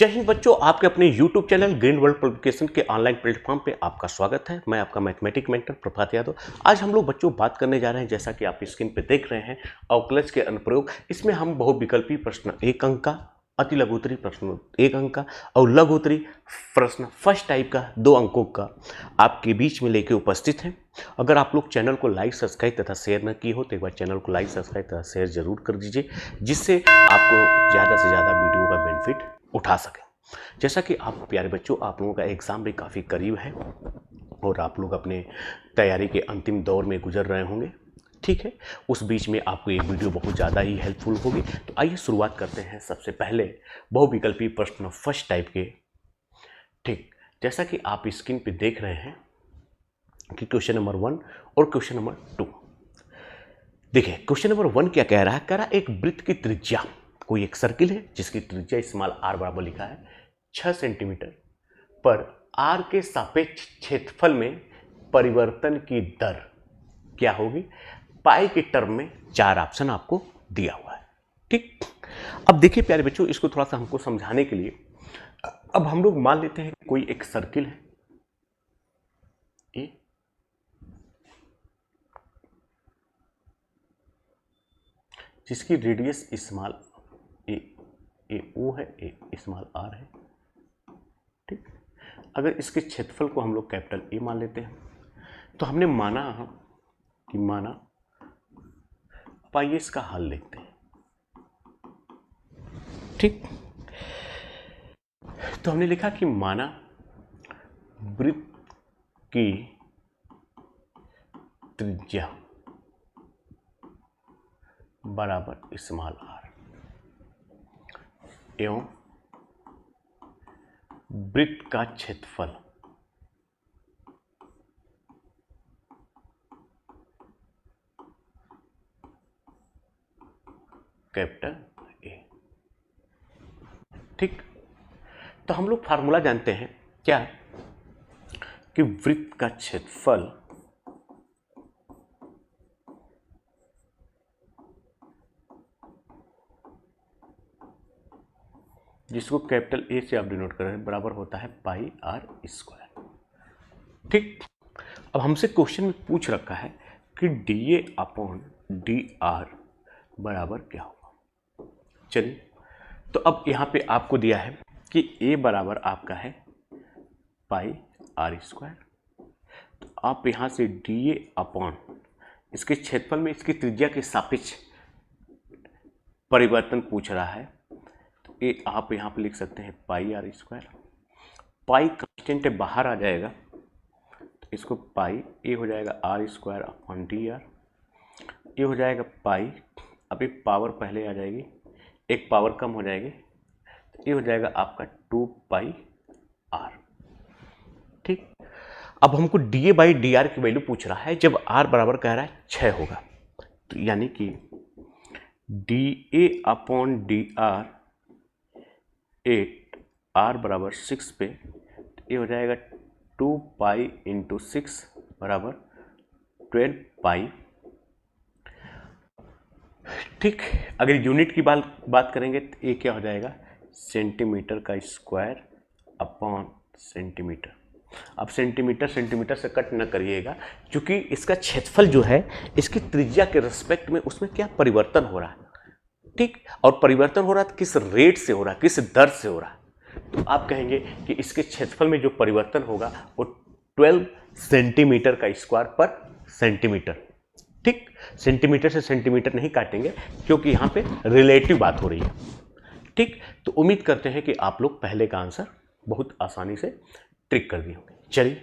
जय हिंद बच्चों, आपके अपने YouTube channel green world publication के ऑनलाइन प्लेटफॉर्म पे आपका स्वागत है। मैं आपका मैथमेटिक मेंटर प्रभात यादव। आज हम लोग बच्चों बात करने जा रहे हैं, जैसा कि आप स्क्रीन पे देख रहे हैं, अवकलज के अनुप्रयोग। इसमें हम बहुविकल्पी प्रश्न 1 अंक का, अति लघुत्तरी प्रश्न 1 अंक का और लघुत्तरी प्रश्न फर्स्ट टाइप का 2 अंकों का आपके बीच में लेके उपस्थित हैं। अगर आप लोग चैनल को लाइक सब्सक्राइब तथा शेयर न किए हो तो एक बार चैनल को लाइक सब्सक्राइब तथा शेयर जरूर कर दीजिए, जिससे आपको ज़्यादा से ज़्यादा वीडियो का बेनिफिट उठा सकें। जैसा कि आप प्यारे बच्चों, आप लोगों का एग्ज़ाम भी काफ़ी करीब है और आप लोग अपने तैयारी के अंतिम दौर में गुजर रहे होंगे, ठीक है। उस बीच में आपको ये वीडियो बहुत ज़्यादा ही हेल्पफुल होगी। तो आइए शुरुआत करते हैं। सबसे पहले बहुविकल्पी प्रश्न फर्स्ट टाइप के, ठीक। जैसा कि आप स्क्रीन पे देख रहे हैं कि क्वेश्चन नंबर 1 और क्वेश्चन नंबर 2। देखिए क्वेश्चन नंबर 1 क्या कह रहा है। कह रहा एक वृत्त की त्रिज्या, कोई एक सर्किल है जिसकी त्रिज्या स्मॉल r बराबर लिखा है 6 सेंटीमीटर पर r के सापेक्ष क्षेत्रफल में परिवर्तन की दर क्या होगी। पाई के टर्म में 4 ऑप्शन आपको दिया हुआ है, ठीक। अब देखिए प्यारे बच्चों, इसको थोड़ा सा हमको समझाने के लिए अब हम लोग मान लेते हैं कोई एक सर्किल है ए, जिसकी रेडियस स्मॉल ए ओ है, ए स्मॉल आर है, ठीक। अगर इसके क्षेत्रफल को हम लोग कैपिटल ए मान लेते हैं तो हमने माना कि अब आइए इसका हल लिखते हैं, ठीक। तो हमने लिखा कि माना वृत्त की त्रिज्या बराबर स्मॉल आर एवं वृत्त का क्षेत्रफल कैपिटल ए, ठीक। तो हम लोग फार्मूला जानते हैं क्या, कि वृत्त का क्षेत्रफल जिसको कैपिटल ए से आप डिनोट कर रहे हैं बराबर होता है पाई आर स्क्वायर, ठीक। अब हमसे क्वेश्चन में पूछ रखा है कि D A upon D are बराबर क्या होगा। चलिए, तो अब यहाँ पे आपको दिया है कि ए बराबर आपका है पाई आर स्क्वायर। तो आप यहाँ से डी ए अपॉन इसके क्षेत्रफल में इसकी त्रिज्या के सापेक्ष परिवर्तन पूछ रहा है, तो ए आप यहाँ पे लिख सकते हैं पाई आर स्क्वायर। पाई कांस्टेंट है, बाहर आ जाएगा, तो इसको पाई ए हो जाएगा R square upon D R, ये हो जाएगा पाई। अब एक पावर पहले आ जाएगी, एक पावर कम हो जाएगी, तो ये हो जाएगा आपका 2 पाई आर, ठीक। अब हमको D A by D R की वैल्यू पूछ रहा है जब आर बराबर कह रहा है 6 होगा, तो यानी कि D A upon D R 8 R बराबर 6 पे, तो ये हो जाएगा 2 पाई इंटू 6 बराबर 12 पाई, ठीक। अगर यूनिट की बात करेंगे तो ये क्या हो जाएगा, सेंटीमीटर का स्क्वायर अपॉन सेंटीमीटर। अब सेंटीमीटर सेंटीमीटर से कट न करिएगा, क्योंकि इसका क्षेत्रफल जो है इसकी त्रिज्या के रिस्पेक्ट में उसमें क्या परिवर्तन हो रहा है, ठीक। और परिवर्तन हो रहा है किस रेट से हो रहा है, किस दर से हो रहा है। तो आप कहेंगे कि इसके क्षेत्रफल में जो परिवर्तन होगा वो 12 सेंटीमीटर का स्क्वायर पर सेंटीमीटर, ठीक। सेंटीमीटर से सेंटीमीटर नहीं काटेंगे क्योंकि यहाँ पे रिलेटिव बात हो रही है, ठीक। तो उम्मीद करते हैं कि आप लोग पहले का आंसर बहुत आसानी से ट्रिक कर दिए होंगे। चलिए,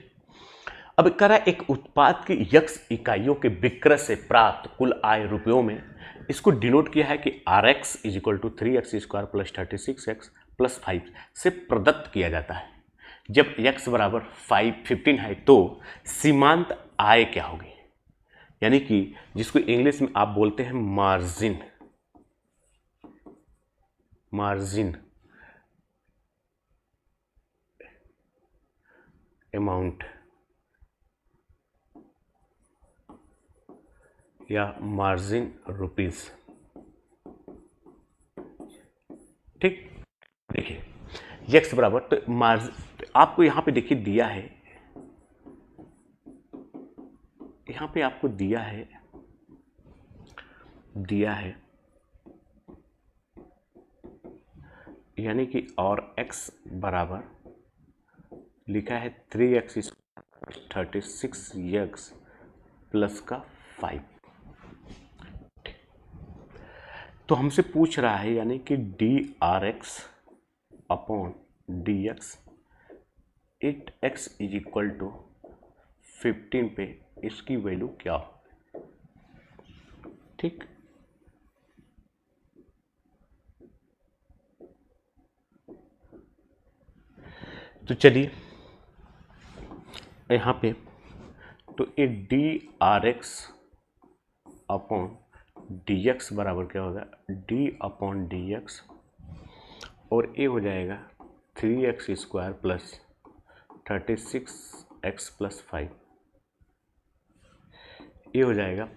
अब कह रहा है एक उत्पाद की यक्स इकाइयों के विक्रय से प्राप्त कुल आय रुपयों में, इसको डिनोट किया है कि R x is equal to 3x square plus 36x plus 5 से प्रदत्त किया जाता है। जब x बराबर 15 है तो सीमांत आय क्या होगी, यानी कि जिसको इंग्लिश में आप बोलते हैं मार्जिन, मार्जिन अमाउंट या मार्जिन रुपीस, ठीक। देखिए एक्स बराबर, तो आपको यहाँ पे देखिए दिया है, यहाँ पे आपको दिया है यानी कि और x बराबर लिखा है 3x स्क्वायर 36x प्लस का 5। तो हमसे पूछ रहा है यानी कि dRx upon dx 8x is equal to 15 पे इसकी वैल्यू क्या हो। ठीक, तो चलिए यहाँ पे तो एक dRx अपॉन dx बराबर क्या होगा, d अपॉन dx और ये हो जाएगा 3x square plus 36x plus 5। ये हो जाएगा,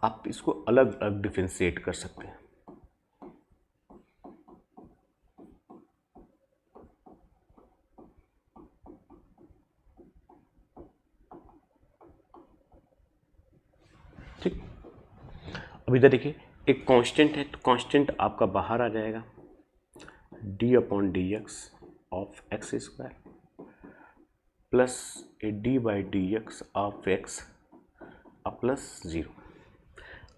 आप इसको अलग अलग डिफरेंशिएट कर सकते हैं। ठीक, अब इधर देखिए एक कांस्टेंट है, तो कांस्टेंट आपका बाहर आ जाएगा, d upon D x of x square plus A D by d x of x plus 0।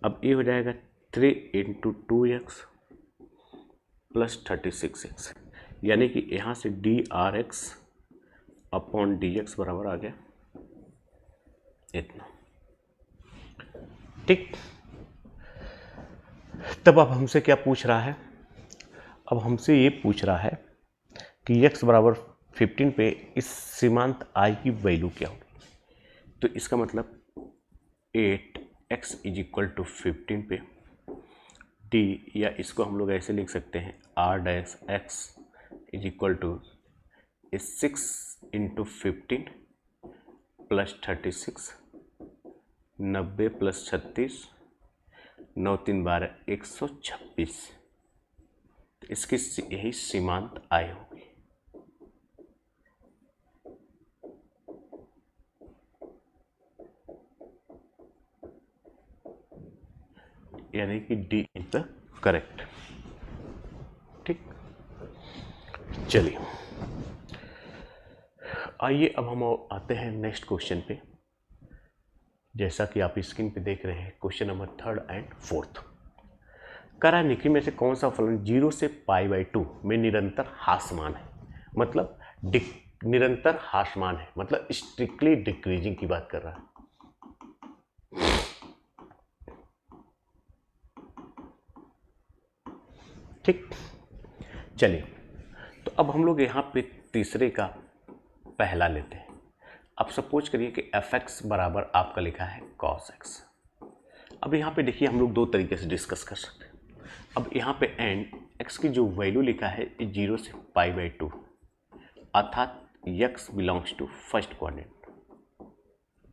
अब ये हो जाएगा 3 इंटू 2x प्लस 36x, यानी कि यहाँ से dRx अपॉन dx बराबर आ गया इतना। ठीक, तब अब हमसे क्या पूछ रहा है, अब हमसे ये पूछ रहा है कि x बराबर 15 पे इस सीमांत i की वैल्यू क्या होगी। तो इसका मतलब 8x इज इक्वल टू 15 पे d, या इसको हम लोग ऐसे लिख सकते हैं r dash x is equal to 6 into 15 plus 36, 90 plus 36, 9 3 12 126। इसकी यही सीमांत आय होगी। यानी कि डी इज द करेक्ट। ठीक, चलिए आइए अब हम आते हैं नेक्स्ट क्वेश्चन पे। जैसा कि आप स्क्रीन पे देख रहे हैं, क्वेश्चन नंबर 3 एंड 4 कह रहा है निम्न में से कौन सा फलन 0 से π/2 में निरंतर ह्रासमान है। मतलब निरंतर ह्रासमान है, मतलब स्ट्रिक्टली डिक्रीजिंग की बात कर रहा है। ठीक, चलिए तो अब हम लोग यहाँ पे तीसरे का पहला लेते हैं। अब सपोज करिए कि fx बराबर आपका लिखा है cos x। अब यहाँ पे देखिए हम लोग दो तरीके से डिस्कस कर सकते हैं। अब यहाँ पे एंड x की जो वैल्यू लिखा है 0 से π/2, अर्थात x belongs to first quadrant,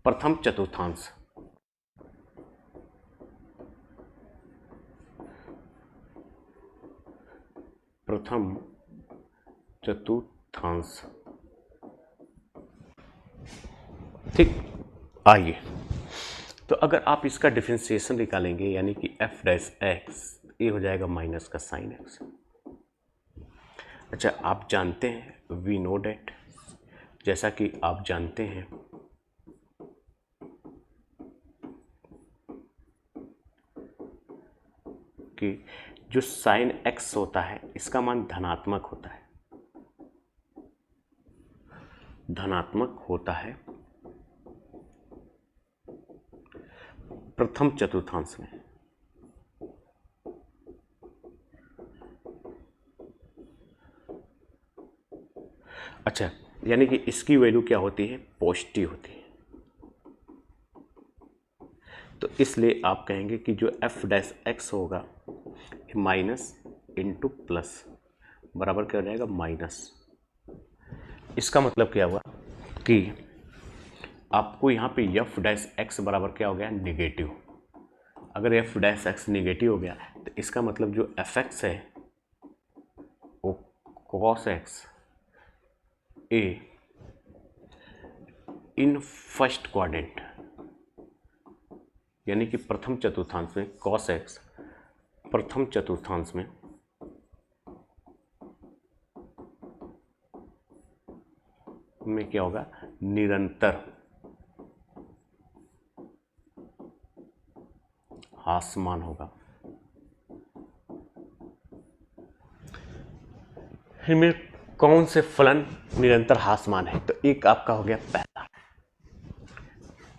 प्रथम चतुर्थांश। प्रथम चतुर्थांश। ठीक, आइए तो अगर आप इसका डिफरेंशिएशन निकालेंगे यानी कि f डैश x, ये हो जाएगा माइनस का साइन x। अच्छा, आप जानते हैं वी नो डेट, जैसा कि आप जानते हैं कि जो साइन x होता है इसका मान धनात्मक होता है, धनात्मक होता है प्रथम चतुर्थांश में। अच्छा, यानी कि इसकी वैल्यू क्या होती है, पॉजिटिव होती है। तो इसलिए आप कहेंगे कि जो f डैश x होगा माइनस इंटू प्लस बराबर क्या हो जाएगा माइनस। इसका मतलब क्या हुआ कि आपको यहाँ पे f डैश x बराबर क्या हो गया, नेगेटिव। अगर f डैश x नेगेटिव हो गया तो इसका मतलब जो fx है वो cos x A in first quadrant, यानी कि प्रथम चतुर्थांश में cos x प्रथम चतुर्थांश में क्या होगा, निरंतर हास्यमान होगा। इनमें कौन से फलन निरंतर हास्यमान है? तो एक आपका हो गया पहला।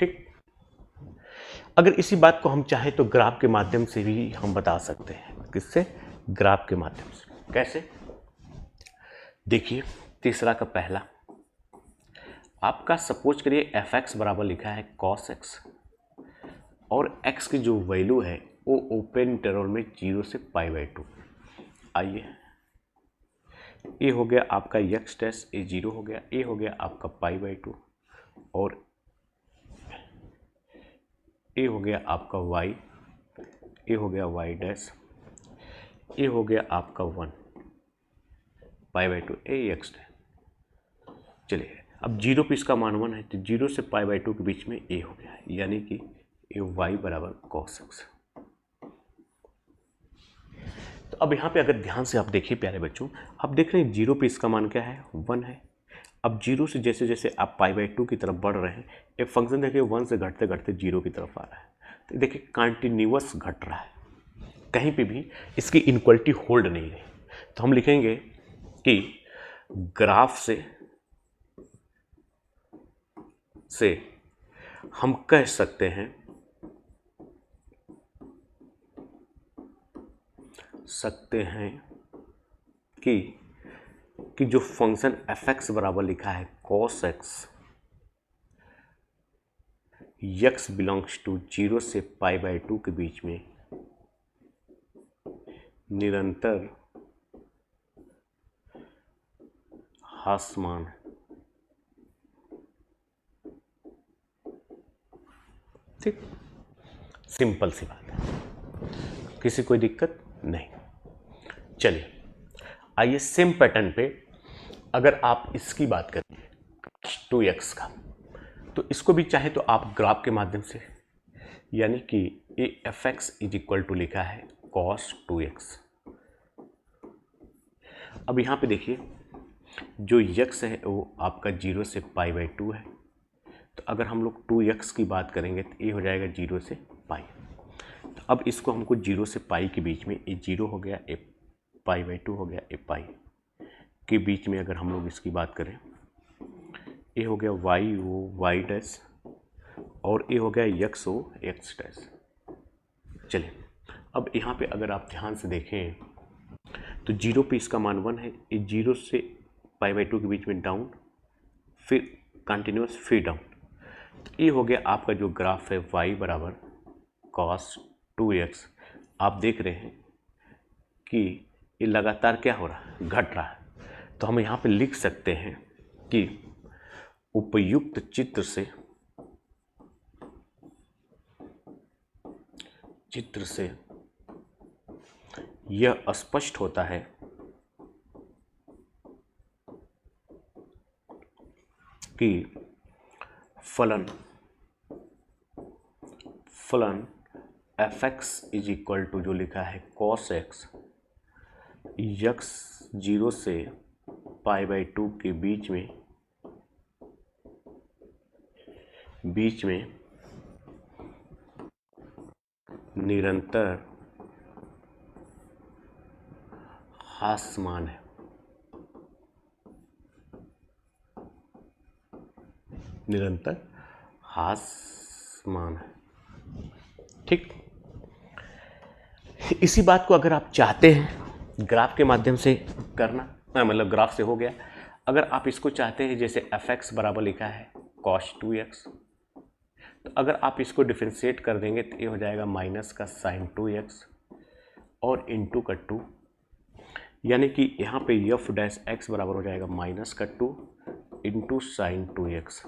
ठीक, अगर इसी बात को हम चाहें तो ग्राफ के माध्यम से भी हम बता सकते हैं। किससे? ग्राफ के माध्यम से। कैसे? देखिए, तीसरा का पहला आपका सपोज करिए fx बराबर लिखा है cos x और x की जो वैल्यू है वो ओपन इंटरवल में 0 से π/2। आइए, ए हो गया आपका x डैश, ए 0 हो गया, ए हो गया आपका π/2 और ए हो गया आपका y, ए हो गया y डैश, ए हो गया आपका 1 π/2, ए x डैश। चलिए, अब 0 पे इसका मान 1 है तो 0 से π/2 के बीच में ए हो गया, यानी कि ए y बराबर cos x। तो अब यहाँ पे अगर ध्यान से आप देखिए प्यारे बच्चों, आप देख रहे हैं 0 पे इसका मान क्या है, 1 है। अब 0 से जैसे जैसे आप π/2 की तरफ बढ़ रहे हैं, एक फंक्शन देखिए 1 से घटते घटते 0 की तरफ आ रहा है। तो देखिए कंटिन्यूअस घट रहा है, कहीं पे भी इसकी इनक्वलिटी होल्ड नहीं है। तो हम लिखेंगे कि ग्राफ से हम कह सकते हैं कि जो फंक्शन fx बराबर लिखा है cos x, x belongs to 0 से π/2 के बीच में निरंतर हास्यमान। ठीक, सिंपल सी बात है, किसी कोई दिक्कत नहीं। चलिए, आइए सेम पैटर्न पे अगर आप इसकी बात करें 2x का, तो इसको भी चाहे तो आप ग्राफ के माध्यम से, यानी कि ए fx इज इक्वल टू लिखा है cos 2x। अब यहाँ पे देखिए जो x है वो आपका 0 से π/2 है। तो अगर हम लोग 2x की बात करेंगे तो ये हो जाएगा 0 से पाई। तो अब इसको हमको 0 से पाई के बीच में, ये 0 हो गया, ये π/2 हो गया, ये पाई के बीच में अगर हम लोग इसकी बात करें, ये हो गया y वो y डैश और ये हो गया x वो x डैश। चलिए, अब यहाँ पे अगर आप ध्यान से देखें तो 0 पे इसका मान 1 है, ये 0 से π/2 के बीच में डाउन, फिर कंटिन्यूस, फिर डाउन। तो ये हो गया आपका जो ग्राफ है y बराबर cos 2x। आप देख रहे हैं कि ये लगातार क्या हो रहा है, घट रहा है। तो हम यहाँ पे लिख सकते हैं कि उपयुक्त चित्र से यह स्पष्ट होता है कि फलन fx इज इक्वल टू जो लिखा है cos x, x 0 से π/2 के बीच में निरंतर हास्यमान है। निरंतर हास्यमान है। ठीक, इसी बात को अगर आप चाहते हैं ग्राफ के माध्यम से करना, मतलब ग्राफ से हो गया। अगर आप इसको चाहते हैं जैसे fx बराबर लिखा है cos 2x, तो अगर आप इसको डिफरेंशिएट कर देंगे तो ये हो जाएगा माइनस का sin 2x और इंटू का 2, यानी कि यहाँ पे f डैश x बराबर हो जाएगा माइनस का 2 इंटू साइन 2x।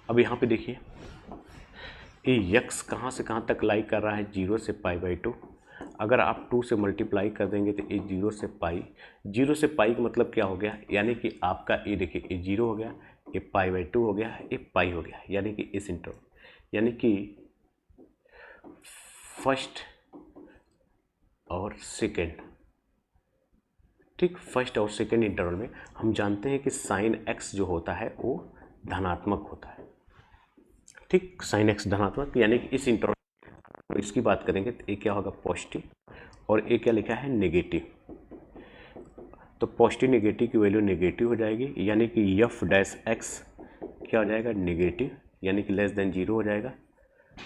अब यहाँ पे देखिए ये x कहाँ से कहाँ तक लाई कर रहा है, 0 से π/2। अगर आप 2 से मल्टीप्लाई कर देंगे तो ये 0 से पाई, 0 से पाई का मतलब क्या हो गया, यानी कि आपका ये देखिए ये 0 हो गया, ये π/2 हो गया, ये पाई हो गया, यानी कि इस इंटरवल, यानी कि फर्स्ट और सेकेंड, ठीक, फर्स्ट और सेकेंड इंटरवल में हम जानते हैं कि साइन x जो होता है वो धनात्मक होता है, ठीक, साइन x धनात्मक, यानी कि इस इंटरवल, तो इसकी बात करेंगे तो ये क्या होगा, पॉजिटिव, और ये क्या लिखा है, नेगेटिव। तो पॉजिटिव नेगेटिव की वैल्यू नेगेटिव हो जाएगी, यानी कि f'(x) क्या हो जाएगा, नेगेटिव, यानी कि लेस देन 0 हो जाएगा,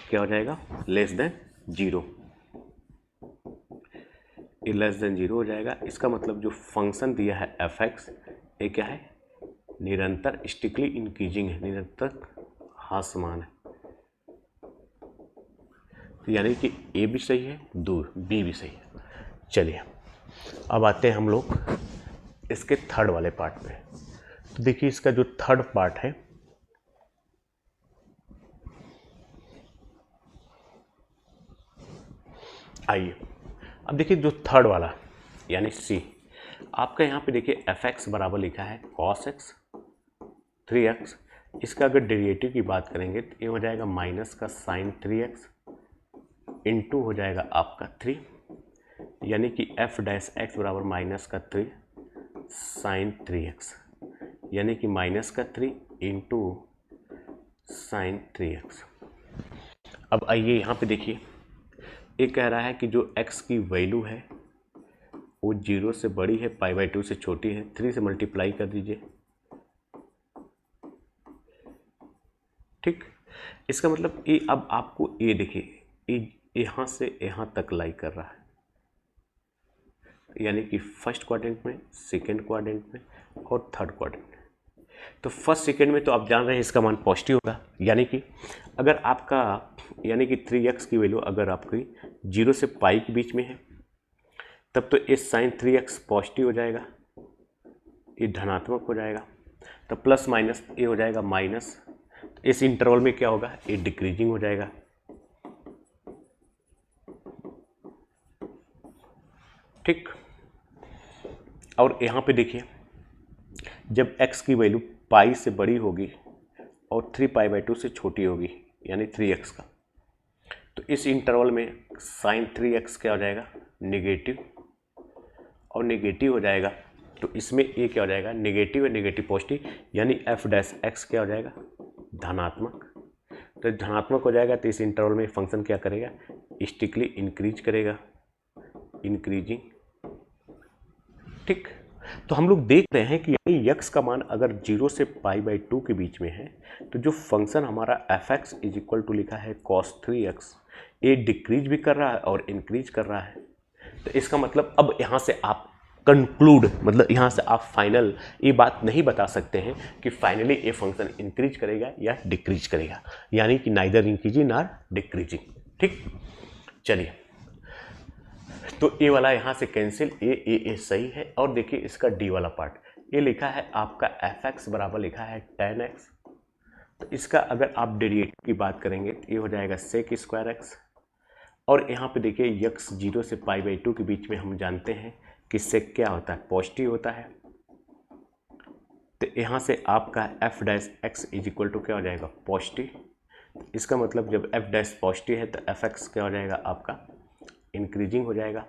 क्या हो जाएगा, लेस देन 0, ये लेस देन 0 हो जाएगा। इसका मतलब जो फंक्शन दिया है f(x) ये क्या है, निरंतर स्टिकली इंक्रीजिंग है, निरंतर ह्रासमान है, तो यानी कि ए भी सही है, दूर बी भी सही है। चलिए अब आते हैं हम लोग इसके थर्ड वाले पार्ट में। तो देखिए इसका जो थर्ड पार्ट है, आइए अब देखिए जो थर्ड वाला यानी सी, आपका यहाँ पे देखिए f(x) बराबर लिखा है cos x 3x, इसका अगर डेरिवेटिव की बात करेंगे तो ये हो जाएगा माइनस का साइन 3x इंटू हो जाएगा आपका 3, यानी कि f'(x) बराबर माइनस का 3 साइन 3x, यानी कि माइनस का 3 इंटू साइन 3x। अब आइए यहाँ पे देखिए, ये कह रहा है कि जो x की वैल्यू है वो 0 से बड़ी है, π/2 से छोटी है, 3 से मल्टीप्लाई कर दीजिए, ठीक। इसका मतलब ये अब आपको ये देखिए ये यहाँ से यहाँ तक लाई कर रहा है, यानी कि फर्स्ट क्वाड्रेंट में, सेकेंड क्वाड्रेंट में और थर्ड क्वाड्रेंट में। तो फर्स्ट सेकेंड में तो आप जान रहे हैं इसका मान पॉजिटिव होगा, यानी कि अगर आपका यानी कि 3x की वैल्यू अगर आपकी 0 से पाई के बीच में है तब तो ये साइन 3x पॉजिटिव हो जाएगा, ये धनात्मक हो जाएगा, तो प्लस माइनस ये हो जाएगा माइनस, तो इस इंटरवल में क्या होगा, ये डिक्रीजिंग हो जाएगा, ठीक। और यहाँ पे देखिए जब x की वैल्यू पाई से बड़ी होगी और 3π/2 से छोटी होगी यानी 3x का, तो इस इंटरवल में साइन 3x क्या हो जाएगा, नेगेटिव, और नेगेटिव हो जाएगा तो इसमें ये क्या हो जाएगा, नेगेटिव है, नेगेटिव पॉजिटिव, यानी f'(x) क्या हो जाएगा, धनात्मक। तो धनात्मक हो जाएगा तो इस इंटरवल में फंक्शन क्या करेगा, स्टिकली इंक्रीज करेगा, इंक्रीजिंग, ठीक। तो हम लोग देख रहे हैं कि यानी x का मान अगर 0 से π/2 के बीच में है तो जो फंक्शन हमारा f(x) इज इक्वल टू लिखा है cos 3x, ये डिक्रीज भी कर रहा है और इंक्रीज कर रहा है। तो इसका मतलब अब यहाँ से आप कंक्लूड, मतलब यहाँ से आप फाइनल ये बात नहीं बता सकते हैं कि फाइनली ये फंक्शन इंक्रीज करेगा या डिक्रीज करेगा, यानी कि नाइदर इंक्रीजिंग नॉर डिक्रीजिंग, ठीक। चलिए तो ए वाला यहाँ से कैंसिल, ए सही है। और देखिए इसका डी वाला पार्ट, ये लिखा है आपका f(x) बराबर लिखा है tan x, तो इसका अगर आप डेरिवेटिव की बात करेंगे तो ये हो जाएगा sec स्क्वायर x, और यहाँ पे देखिए x 0 से π/2 के बीच में हम जानते हैं कि sec क्या होता है, पॉजिटिव होता है, तो यहाँ से आपका f'(x) इज इक्वल टू क्या हो जाएगा, पॉजिटिव। इसका मतलब जब f' पॉजिटिव है तो f(x) क्या हो जाएगा आपका, इंक्रीजिंग हो जाएगा,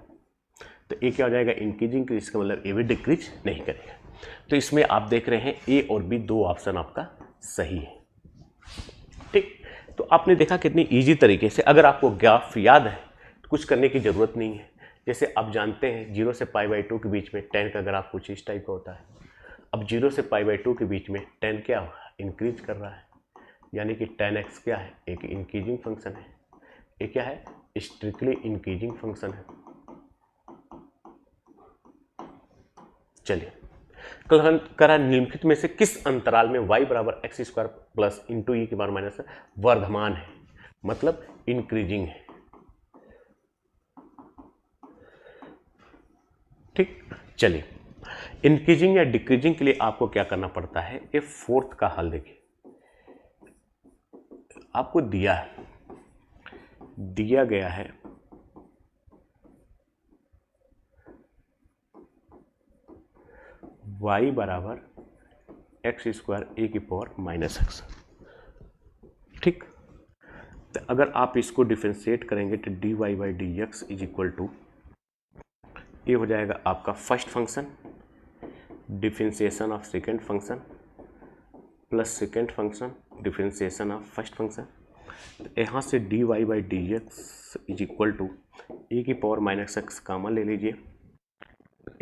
तो ए क्या हो जाएगा, इंक्रीजिंग, तो इसका मतलब ए भी डिक्रीज नहीं करेगा। तो इसमें आप देख रहे हैं ए और बी दो ऑप्शन आपका सही है, ठीक। तो आपने देखा कितनी इजी तरीके से, अगर आपको ग्राफ याद है तो कुछ करने की ज़रूरत नहीं है। जैसे आप जानते हैं 0 से π/2 के बीच में tan का ग्राफ कुछ इस टाइप का होता है। अब 0 से π/2 के बीच में tan क्या इंक्रीज कर रहा है, यानी कि tan x क्या है, एक इंक्रीजिंग फंक्शन है, ये क्या है, स्ट्रिक्टली इंक्रीजिंग फंक्शन है। चलिए करा निम्नलिखित में से किस अंतराल में y बराबर x² प्लस इंटू ई के बार माइनस वर्धमान है, मतलब इंक्रीजिंग है, ठीक। चलिए इंक्रीजिंग या डिक्रीजिंग के लिए आपको क्या करना पड़ता है, ये फोर्थ का हल देखिए आपको दिया गया है y बराबर एक्स स्क्वायर ए की पावर माइनस एक्स। ठीक, तो अगर आप इसको डिफ्रेंशिएट करेंगे तो dy by d x is equal to, ये हो जाएगा आपका first function differentiation of second function plus second function differentiation of first function. तो यहाँ से dy by d x is equal to a की पावर माइनस एक्स कॉमन ले लीजिए,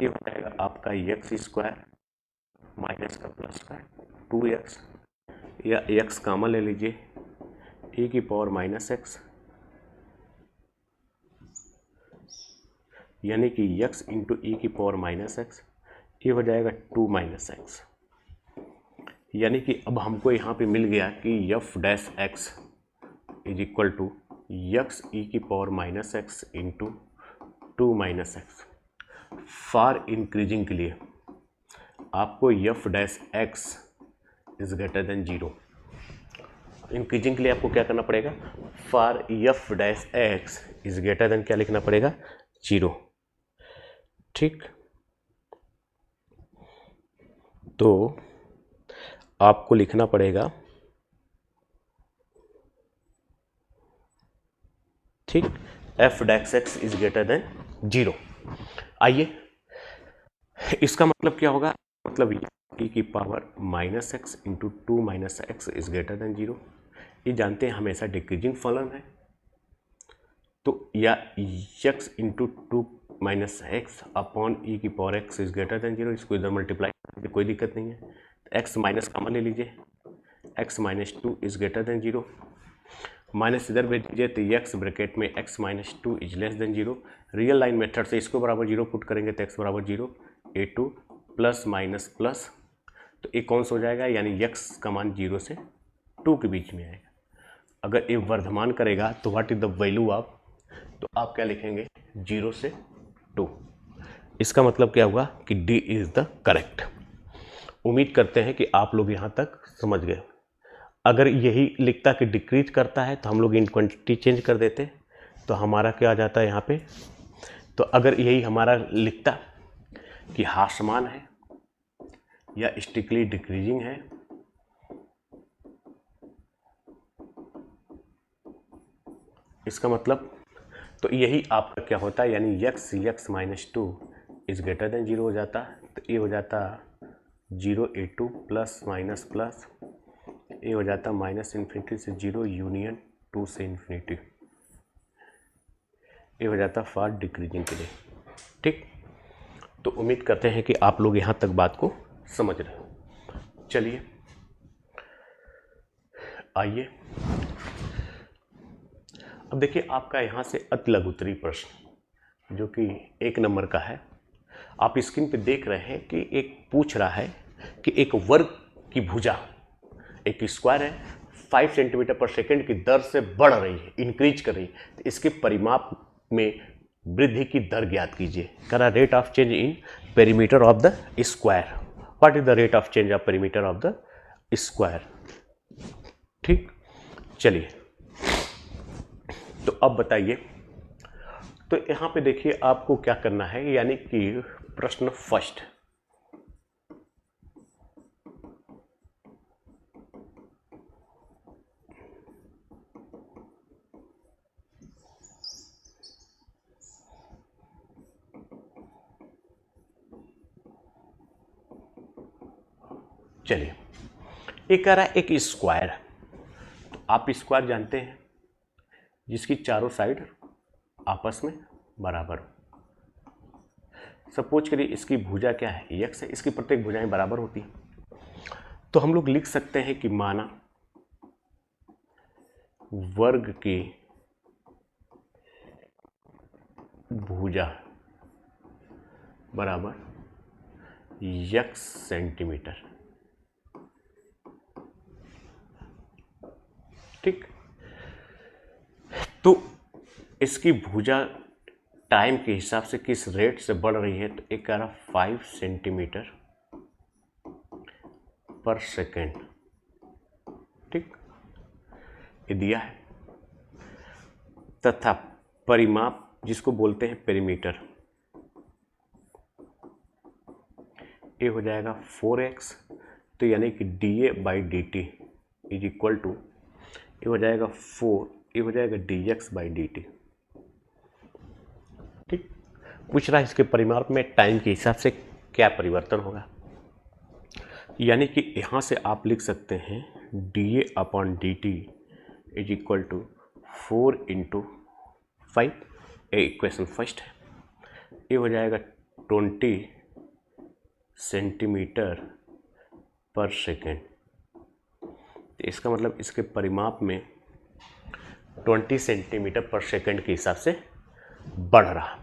ये हो जाएगा आपका एक्स स्क्वायर माइनस का प्लस का 2x, या x कॉमन ले लीजिए, ए की पावर माइनस एक्स, यानी कि x इंटू ए की पावर माइनस एक्स, ये हो जाएगा 2 माइनस एक्स। यानी कि अब हमको यहाँ पे मिल गया कि f dash x is equal to x e की power minus x into 2 minus x. For increasing के लिए आपको f dash x is greater than 0, increasing के लिए आपको क्या करना पड़ेगा, for f dash x is greater than क्या लिखना पड़ेगा, 0। ठीक, तो आपको लिखना पड़ेगा, ठीक, F dash x is greater than 0। आइए, इसका मतलब क्या होगा, मतलब e की power minus x into 2 minus x is greater than 0। ये जानते हैं हमेशा डिक्रीजिंग फलन है, तो या x into 2 minus x upon e की power x is greater than 0, इसको इधर मल्टीप्लाई करके कोई दिक्कत नहीं है। तो एक्स माइनस कॉमन ले लीजिए, x minus 2 is greater than 0, minus इधर भेज दीजिए तो एक्स ब्रैकेट में x minus 2 is less than 0। Real line method से इसको बराबर 0 पुट करेंगे तो एक्स बराबर 0, a2 प्लस माइनस प्लस, तो ये कौन सा हो जाएगा, यानी x का मान 0 से 2 के बीच में आएगा। अगर ये वर्धमान करेगा तो what is the value of, तो आप क्या लिखेंगे, 0 से 2। इसका मतलब क्या हुआ कि D इज द करेक्ट। उम्मीद करते हैं कि आप लोग यहाँ तक समझ गए। अगर यही लिखता कि डिक्रीज करता है तो हम लोग इन क्वांटिटी चेंज कर देते, तो हमारा क्या आ जाता है यहाँ पे, तो अगर यही हमारा लिखता कि ह्रासमान है या स्ट्रिक्टली डिक्रीजिंग है, इसका मतलब तो यही आपका क्या होता है, यानी x minus 2 is greater than 0 हो जाता, तो ये हो जाता 0 a2 प्लस माइनस प्लस, ये हो जाता माइनस इन्फिनिटी से 0 यूनियन 2 से इन्फिनिटी, ये हो जाता फॉर डिक्रीजिंग के लिए। ठीक, तो उम्मीद करते हैं कि आप लोग यहाँ तक बात को समझ रहे हो। चलिए आइए, अब देखिए आपका यहाँ से अति लघुत्तरी प्रश्न जो कि 1 नंबर का है, आप स्क्रीन पे देख रहे हैं कि एक पूछ रहा है कि एक वर्ग की भुजा, एक स्क्वायर है, 5 सेंटीमीटर पर सेकेंड की दर से बढ़ रही है, इंक्रीज कर रही है, तो इसके परिमाप में वृद्धि की दर ज्ञात कीजिए। करा rate of change in perimeter of the square, what is the rate of change of perimeter of the square. ठीक, चलिए तो अब बताइए, तो यहाँ पे देखिए आपको क्या करना है, यानी कि प्रश्न फर्स्ट, चलिए ये कह रहा है एक स्क्वायर, तो आप स्क्वायर जानते हैं जिसकी चारों साइड आपस में बराबर हो। सपोज करिए इसकी भुजा क्या है, x है, इसकी प्रत्येक भुजाएं बराबर होती हैं, तो हम लोग लिख सकते हैं कि माना वर्ग की भुजा बराबर x सेंटीमीटर। ठीक, तो इसकी भुजा टाइम के हिसाब से किस रेट से बढ़ रही है, तो एक कह रहा 5 सेंटीमीटर पर सेकेंड। ठीक, ये दिया है, तथा परिमाप जिसको बोलते हैं पेरीमीटर, ये हो जाएगा 4x, तो यानी कि dA/dt इज इक्वल टू, ये हो जाएगा 4, ये हो जाएगा dx/dt। ठीक, पूछ रहा है इसके परिमाप में टाइम के हिसाब से क्या परिवर्तन होगा, यानी कि यहाँ से आप लिख सकते हैं dA/dt इज इक्वल टू 4 × 5, ये इक्वेशन फर्स्ट है। ये हो जाएगा 20 सेंटीमीटर पर सेकेंड। तो इसका मतलब इसके परिमाप में 20 सेंटीमीटर पर सेकेंड के हिसाब से बढ़ रहा।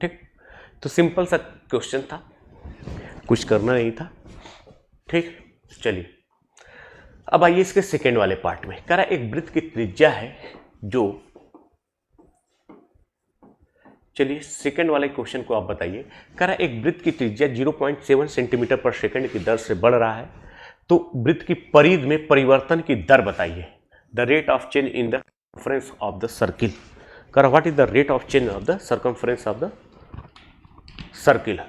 ठीक, तो सिंपल सा क्वेश्चन था, कुछ करना नहीं था। ठीक, चलिए अब आइए इसके सेकेंड वाले पार्ट में। कह रहा है एक वृत्त की त्रिज्या है जो, चलिए सेकेंड वाले क्वेश्चन को आप बताइए। कह रहा है एक वृत्त की त्रिज्या 0.7 सेंटीमीटर पर सेकेंड की दर से बढ़ रहा है, तो वृत्त की परिधि में परिवर्तन की दर बताइए। The rate of change in the circumference of the circle. कह रहा what is the rate of change of the circumference of the circle.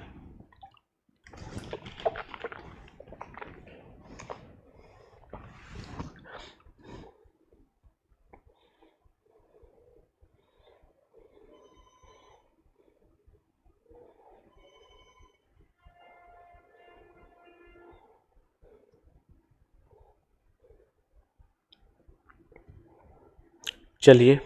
चलिए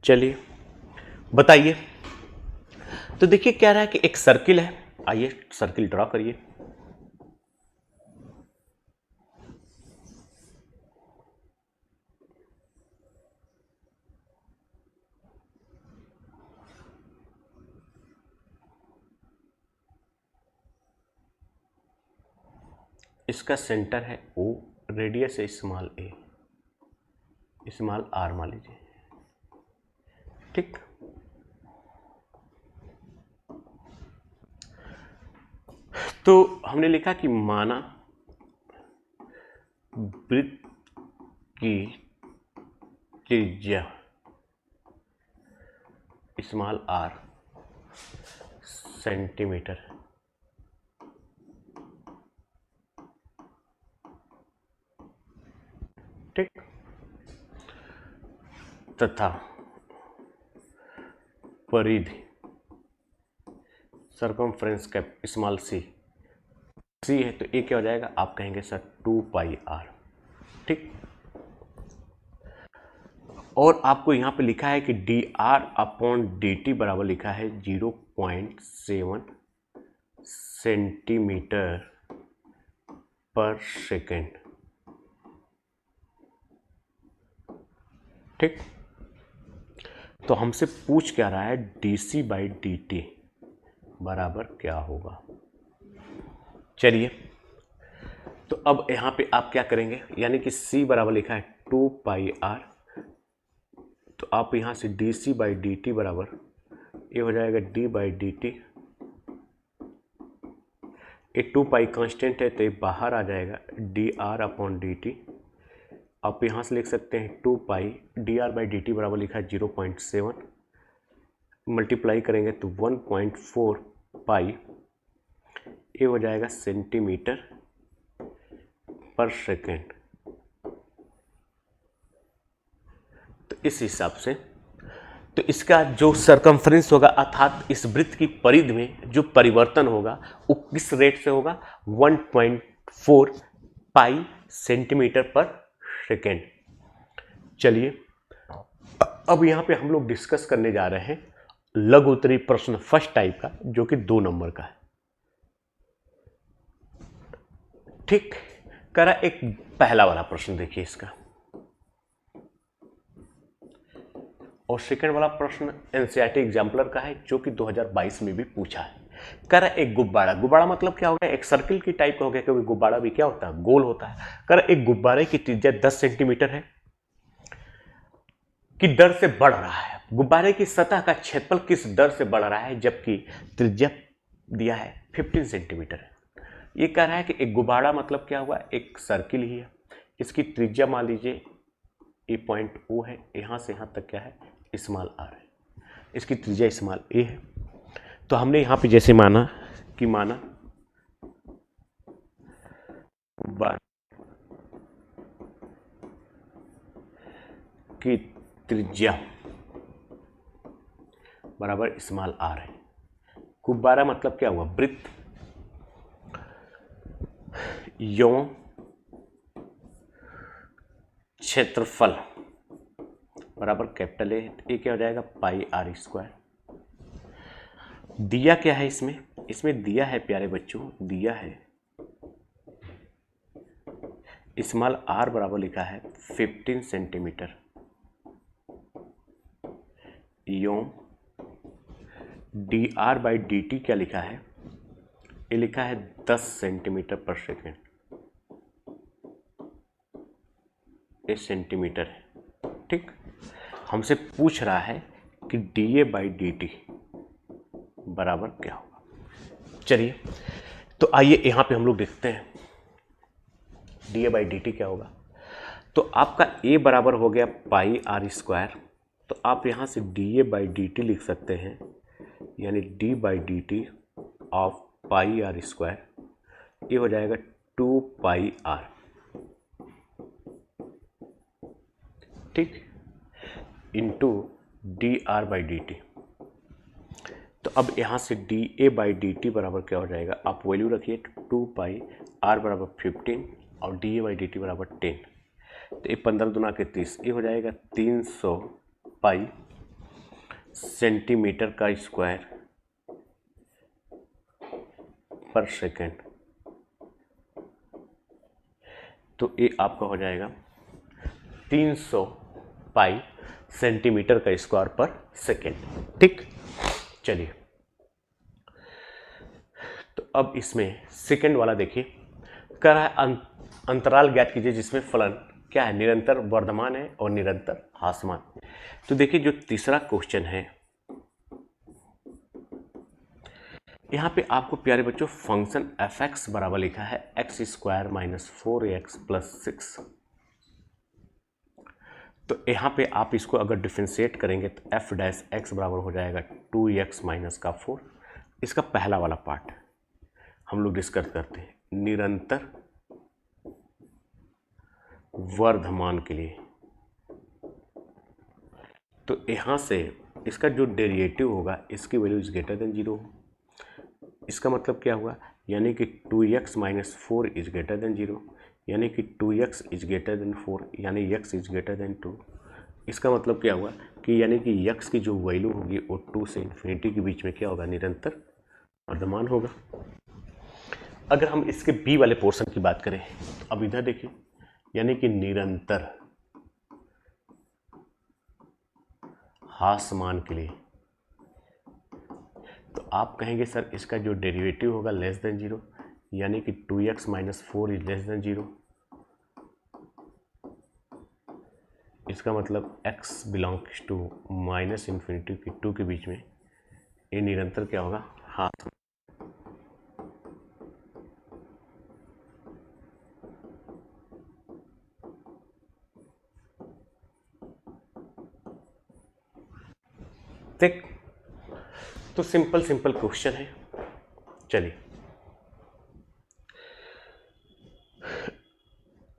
चलिए बताइए। तो देखिए क्या रहा है कि एक सर्किल है, आइए सर्किल ड्रॉ करिए। इसका सेंटर है O, रेडियस है स्मॉल a, स्मॉल r मान लीजिए। ठीक, तो हमने लिखा कि माना वृत्त की त्रिज्या स्मॉल r सेंटीमीटर, ठीक, तथा परिधि सर्कमफ्रेंस कैप स्मॉल सी है, तो ये क्या हो जाएगा, आप कहेंगे सर 2πr। ठीक, और आपको यहाँ पे लिखा है कि dr/dt बराबर लिखा है 0.7 सेंटीमीटर पर सेकेंड। ठीक, तो हमसे पूछ क्या रहा है, dc/dt बराबर क्या होगा। चलिए तो अब यहाँ पे आप क्या करेंगे, यानी कि c बराबर लिखा है 2πr, तो आप यहाँ से dc/dt बराबर ये हो जाएगा d/dt, ये 2π कांस्टेंट है तो ये बाहर आ जाएगा dr/dt। आप यहाँ से लिख सकते हैं 2π dr/dt बराबर लिखा है 0.7, मल्टीप्लाई करेंगे तो 1.4 पाई, ये हो जाएगा सेंटीमीटर पर सेकेंड। तो इस हिसाब से तो इसका जो सरकमफ्रेंस होगा अर्थात इस वृत्त की परिधि में जो परिवर्तन होगा वो किस रेट से होगा, 1.4 पाई सेंटीमीटर पर सेकेंड। चलिए अब यहाँ पे हम लोग डिस्कस करने जा रहे हैं लघु उत्तरीय प्रश्न फर्स्ट टाइप का, जो कि 2 नंबर का है। ठीक, करा एक पहला वाला प्रश्न देखिए इसका, और सेकंड वाला प्रश्न एनसीईआरटी एग्जाम्पलर का है, जो कि 2022 में भी पूछा है। कर एक गुब्बारा, गुब्बारा मतलब क्या हो गया, एक सर्किल की टाइप का हो गया, क्योंकि गुब्बारा भी क्या होता है, गोल होता है। कर एक गुब्बारे की त्रिज्या 10 सेंटीमीटर है की दर से बढ़ रहा है। गुब्बारे की सतह का क्षेत्रफल किस दर से बढ़ रहा है, जबकि त्रिज्या दिया है 15 सेंटीमीटर है। ये कह रहा है कि एक गुब्बारा मतलब क्या हुआ, एक सर्किल ही है, इसकी त्रिज्या मान लीजिए ये पॉइंट ओ है, यहाँ से यहाँ तक क्या है स्मॉल आर है, इसकी त्रिज्या स्मॉल ए है। तो हमने यहाँ पे जैसे माना गुब्बारा की त्रिज्या बराबर स्मॉल आर है। गुब्बारा मतलब क्या हुआ, वृत्त, यौन क्षेत्रफल बराबर कैपिटल ए, ये क्या हो जाएगा पाई आर स्क्वायर। दिया क्या है इसमें दिया है प्यारे बच्चों, दिया है स्मॉल आर बराबर लिखा है 15 सेंटीमीटर, यों D R by D T क्या लिखा है, ये लिखा है 10 सेंटीमीटर पर सेकेंड, ये सेंटीमीटर है। ठीक, हमसे पूछ रहा है कि D A by D T बराबर क्या होगा। चलिए तो आइए यहाँ पे हम लोग देखते हैं D A by D T क्या होगा। तो आपका ए बराबर हो गया पाई आर स्क्वायर, तो आप यहाँ से D A by D T लिख सकते हैं, यानी D by D T of pi R square, ये हो जाएगा 2 पाई आर। ठीक, into D R by D T. तो अब यहाँ से D A by D T बराबर क्या हो जाएगा, आप वैल्यू रखिए 2 पाई आर बराबर 15 और D A by D T बराबर 10, तो ये 15 दूना के 30, ये हो जाएगा 300 पाई सेंटीमीटर का स्क्वायर पर सेकेंड। तो ये आपका हो जाएगा 300 पाई सेंटीमीटर का स्क्वायर पर सेकेंड। ठीक, चलिए तो अब इसमें सेकेंड वाला देखिए, कह रहा है अंतराल ज्ञात कीजिए जिसमें फलन क्या है, निरंतर वर्धमान है और निरंतर ह्रासमान। तो देखिए जो तीसरा क्वेश्चन है, यहाँ पे आपको प्यारे बच्चों फंक्शन एफ एक्स बराबर लिखा है x square minus 4x plus 6। तो यहाँ पे आप इसको अगर डिफ्रेंशिएट करेंगे तो एफ डैश एक्स बराबर हो जाएगा 2x माइनस का 4। इसका पहला वाला पार्ट हम लोग डिस्कस करते हैं, निरंतर वर्धमान के लिए। तो यहाँ से इसका जो डेरिवेटिव होगा इसकी वैल्यू इज ग्रेटर देन 0। इसका मतलब क्या हुआ, यानी कि 2x minus 4 is greater than 0, यानी कि 2x इज ग्रेटर देन 4, यानी x इज ग्रेटर देन 2। इसका मतलब क्या हुआ कि यानी कि x की जो वैल्यू होगी वो 2 से इन्फिनिटी के बीच में क्या होगा, निरंतर वर्धमान होगा। अगर हम इसके b वाले पोर्शन की बात करें तो अब इधर देखिए, यानी कि निरंतर ह्रासमान के लिए, तो आप कहेंगे सर इसका जो डेरिवेटिव होगा लेस देन 0, यानी कि 2x minus 4 is less than 0। इसका मतलब x belongs to minus infinity की 2 के बीच में, ये निरंतर क्या होगा, ह्रास। ठीक, तो सिंपल क्वेश्चन है। चलिए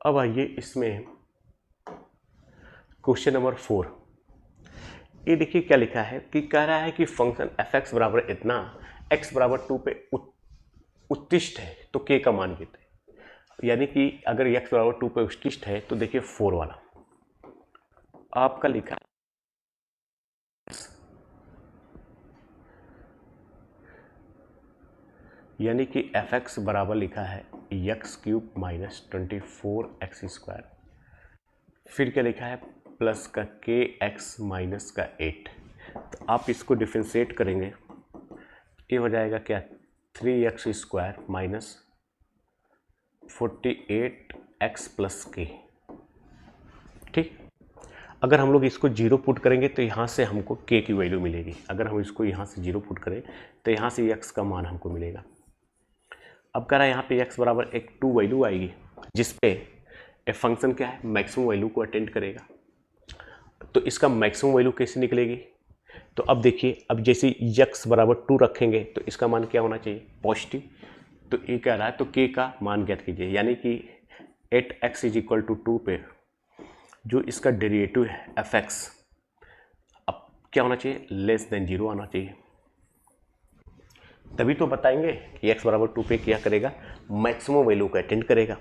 अब आइए इसमें क्वेश्चन नंबर 4। ये देखिए क्या लिखा है कि कह रहा है कि फंक्शन एफ एक्स बराबर इतना, एक्स बराबर 2 पे उत्तिष्ठ है तो के का मान कितना है, यानी कि अगर एक्स बराबर 2 पे उत्तिष्ठ है तो देखिए 4 वाला आपका लिखा है यानी कि एफ एक्स बराबर लिखा है x cube minus 24x square, फिर क्या लिखा है प्लस का के एक्स माइनस का 8। तो आप इसको डिफ्रेंशिएट करेंगे, ये हो जाएगा क्या 3x square minus 48x plus के। ठीक, अगर हम लोग इसको 0 पुट करेंगे तो यहाँ से हमको k की वैल्यू मिलेगी। अगर हम इसको यहाँ से 0 पुट करें तो यहाँ से x का मान हमको मिलेगा। अब कह रहा है यहाँ पे x बराबर एक 2 वैल्यू आएगी जिसपे एफ फंक्शन क्या है, मैक्सिमम वैल्यू को अटेंड करेगा। तो इसका मैक्सिमम वैल्यू कैसे निकलेगी, तो अब देखिए, अब जैसे x बराबर 2 रखेंगे तो इसका मान क्या होना चाहिए, पॉजिटिव। तो ये कह रहा है तो k का मान ज्ञात कीजिए, यानी कि 8x = 2 पे जो इसका डेरिवेटिव है fx, अब क्या होना चाहिए, लेस देन 0 आना चाहिए। तभी तो बताएंगे कि x बराबर 2 पे क्या करेगा, मैक्सिमम वैल्यू को अटेंड करेगा।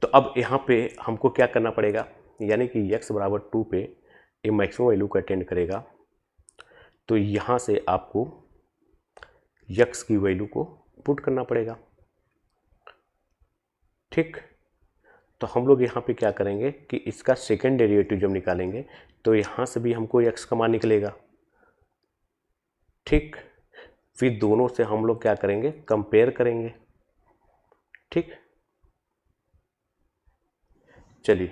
तो अब यहाँ पे हमको क्या करना पड़ेगा, यानी कि x बराबर 2 पे ये मैक्सिमम वैल्यू को अटेंड करेगा, तो यहाँ से आपको x की वैल्यू को पुट करना पड़ेगा। ठीक, तो हम लोग यहाँ पे क्या करेंगे कि इसका सेकेंड डेरिवेटिव जब निकालेंगे तो यहाँ से भी हमको x का मान निकलेगा। ठीक, फिर दोनों से हम लोग क्या करेंगे, कंपेयर करेंगे। ठीक, चलिए,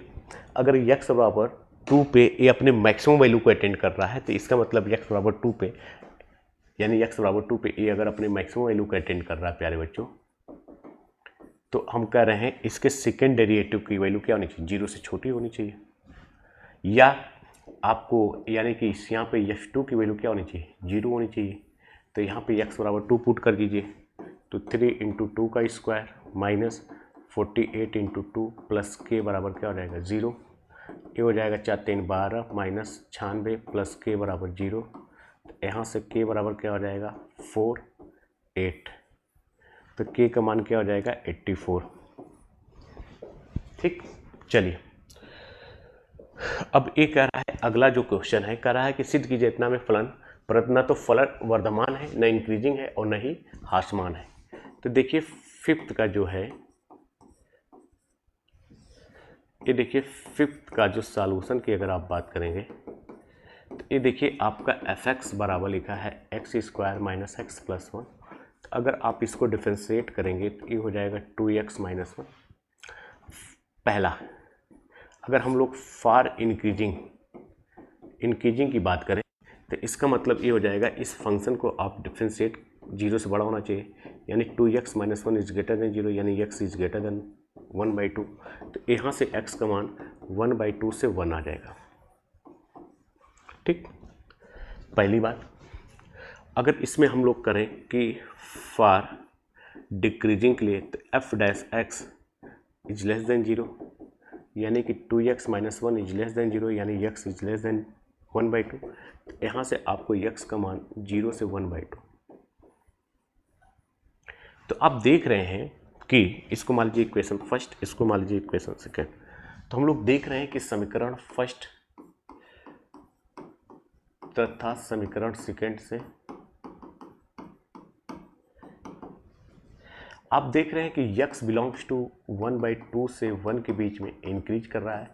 अगर x बराबर 2 पे ये अपने मैक्सिमम वैल्यू को अटेंड कर रहा है तो इसका मतलब x बराबर 2 पे, यानी x बराबर 2 पे ये अगर अपने मैक्सिमम वैल्यू को अटेंड कर रहा है प्यारे बच्चों, तो हम कह रहे हैं इसके सेकेंड डेरिवेटिव की वैल्यू क्या होनी चाहिए, 0 से छोटी होनी चाहिए। या आपको यानी कि यहाँ पे x2 की वैल्यू क्या होनी चाहिए, 0 होनी चाहिए। तो यहाँ पे x बराबर 2 पुट कर दीजिए, तो 3 × 2 का स्क्वायर माइनस 48 × 2 प्लस k बराबर क्या हो जाएगा, 0। ये हो जाएगा 4 3 12 माइनस 96 प्लस k बराबर 0। तो यहाँ से k बराबर क्या हो जाएगा, 4 8। तो k का मान क्या हो जाएगा, 84। ठीक, चलिए, अब ये कह रहा है, अगला जो क्वेश्चन है कह रहा है कि सिद्ध कीजिए इतना में फलन, परंतु न तो फलन वर्धमान है, न इंक्रीजिंग है और न ही ह्रासमान है। तो देखिए फिफ्थ का जो है, ये देखिए फिफ्थ का जो सॉल्यूशन की अगर आप बात करेंगे तो ये देखिए आपका fx बराबर लिखा है x² - x + 1। अगर आप इसको डिफरेंशिएट करेंगे तो ये हो जाएगा 2x - 1। पहला, अगर हम लोग फॉर इंक्रीजिंग की बात करें तो इसका मतलब ये हो जाएगा, इस फंक्शन को आप डिफरेंशिएट 0 से बड़ा होना चाहिए, यानी 2x - 1 = 0, यानी x > 1/2। तो यहाँ से x का मान 1/2 से 1 आ जाएगा। ठीक, पहली बात। अगर इसमें हम लोग करें कि फॉर डिक्रीजिंग के लिए तो f' x > 0, यानी कि 2x - 1 = 0, यानी x > 1/2। यहाँ से आपको x का मान 0 से 1/2। तो आप देख रहे हैं कि इसको मान लीजिए इक्वेशन फर्स्ट, इसको मान लीजिए इक्वेशन सेकेंड। तो हम लोग देख रहे हैं कि समीकरण फर्स्ट तथा समीकरण सेकेंड से आप देख रहे हैं कि x बिलोंग्स टू 1/2 से 1 के बीच में इंक्रीज कर रहा है,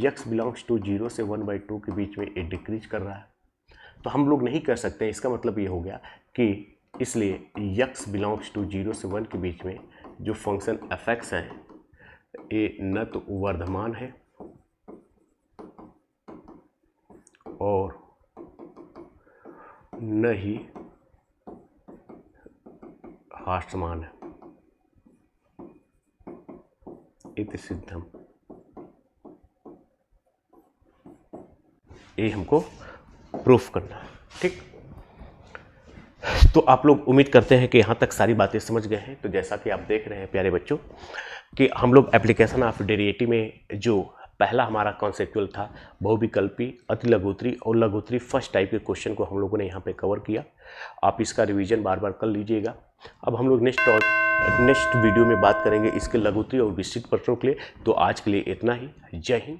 x बिलोंग्स टू 0 से 1/2 के बीच में ये डिक्रीज कर रहा है। तो हम लोग नहीं कर सकते, इसका मतलब ये हो गया कि इसलिए x बिलोंग्स टू 0 से 1 के बीच में जो फंक्शन fx है ये न तो वर्धमान है और न ही ह्रासमान है। इति सिद्धम, ये हमको प्रूफ करना है। ठीक, तो आप लोग उम्मीद करते हैं कि यहाँ तक सारी बातें समझ गए हैं। तो जैसा कि आप देख रहे हैं प्यारे बच्चों कि हम लोग एप्लीकेशन ऑफ डेरिवेटिव में जो पहला हमारा कॉन्सेप्चुअल था, बहुविकल्पी, अतिलघुत्तरी और लघुत्तरी फर्स्ट टाइप के क्वेश्चन को हम लोगों ने यहाँ पे कवर किया। आप इसका रिवीजन बार बार कर लीजिएगा। अब हम लोग नेक्स्ट वीडियो में बात करेंगे इसके लघुत्तरी और विस्तृत प्रश्नों के लिए। तो आज के लिए इतना ही। जय हिंद,